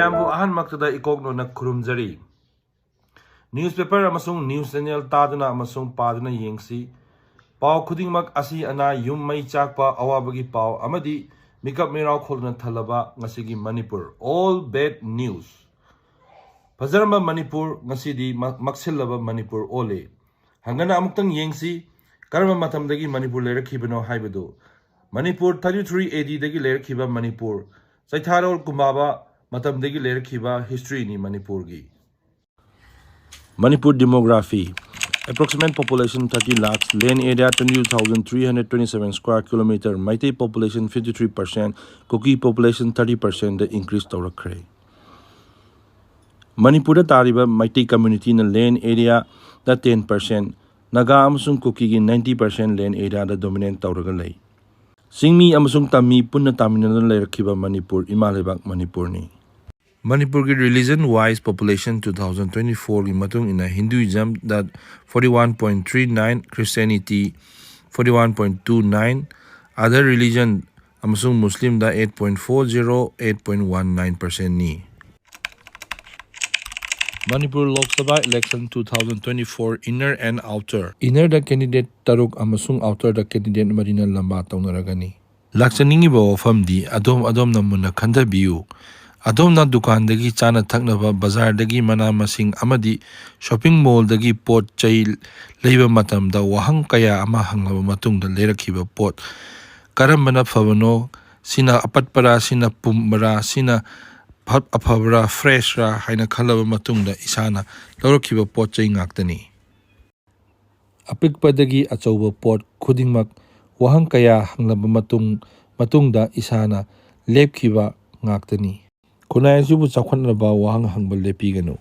mayambu ahanmaktada ikoknona khurumjari. Newspaper amasung news channel taduna amasung paduna yengsi. Pau khudingmak asi ana yum mai chakpa awabagi pau amadi mikap mirau kholna thalaba ngasigi Manipur. All bad news. Fazaramba Manipur ngasidi maksilaba Manipur ole. Hangana amuktang yengsi karama matamdagi Manipur lerakibano haibado. Manipur 33 AD dagi lerakhiba Manipur. Saitharol kumaba matamdagi lerakhiba history ni Manipur gi. Manipur demography. Approximate population 30 lakhs, land area 22,327 square kilometer, Meitei population 53%, Kuki population 30% the increase taurakre. Manipur tariba Meitei community na land area the 10%, Naga amasung Kuki gi 90% land area the dominant tauragalay. Singmi amasung Tami punna taminal lerakhiba Manipur, Imalebak Manipur ni. Manipur ki religion wise population 2024 ki matung ina Hinduism that 41.39, Christianity 41.29, other religion amasung Muslim da 8.40, 8.19% ni. Manipur Lok Sabha election 2024 inner and outer. Inner da candidate taruk amasung outer da candidate marina lamba taunaragani. Laksaningi ba wafam di adom na Munna khanthabiu. Adom na dukan dagi chana thaknaba bazar dagi mana masing amadi shopping mall dagi pot chay leiba matam da wahang kaya ama hangaba matung da lerakhiba pot karambana phabano sina apatpara sina pumbara sina aphabra fresh ra haina khalaba matung da isana laurakhiba pot chay ngaktani apikpa dagi achauba pot khudingmak wahang kaya hanglaba matung da isana lepkhiba ngaktani. Khunai subu chakhanaba wahang hangbal lepigano.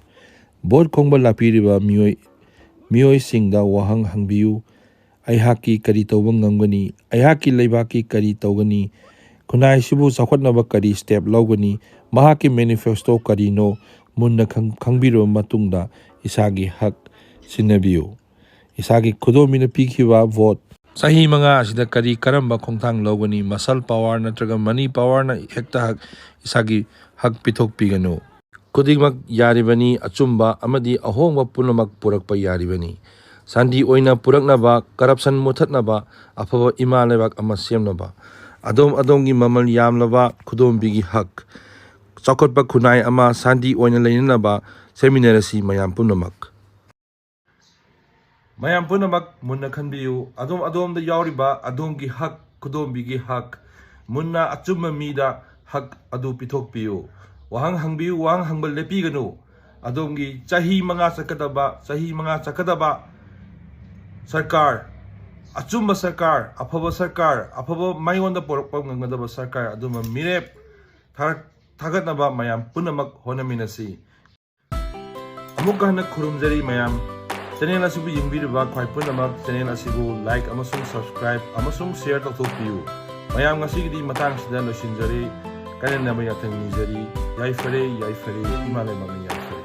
Board khongba lapiriba mioi singda wahang hangbiu. Aihaki kari tawbang ngamgani. Aihaki leibaki kari tawgani. Khunai subu chakhanaba kari step lawgani. Mahaki manifesto kari no munna khangbiro matungda isagi hak sinabiu. Isagi khudomina pikhiba vote. Sahi mga asida kari karamba khongthang lawgani muscle power natraga money power na hekta hak isagi hak pithok pigano. Kudigmak yaribani achumba amadi ahongwa punamak purakpa yaribani. Santi oina puraknaba corruption muthatnaba afaba imalebak ama semnaba. Adom-adongi mamal yamlaba khudombigi hak. Chakotpa khunai ama santi oina leinanaba seminarasi mayam punamak. Mayam punamak munna khanbiu adom da yauriba adomgi hak khudombigi hak. Munna achumma mida hak adu pithok piu. Wahang hangbiu wahang hangbal lepiganu. Adongi chahi mga sakadaba sarkar. Achumba sarkar, afaba mayonda porokpa ngangadaba sarkar aduma mirep thagatnaba mayam punamak honaminasi. Amukka hana khurumjari mayam. Channel asibu yingbiriba khwai punamak channel asibu like amasung subscribe amasung share tawthokpiu. Mayam ngasigidi matang sida losinjari kanan na yathang nijari yai fare imalai mangani yai fare.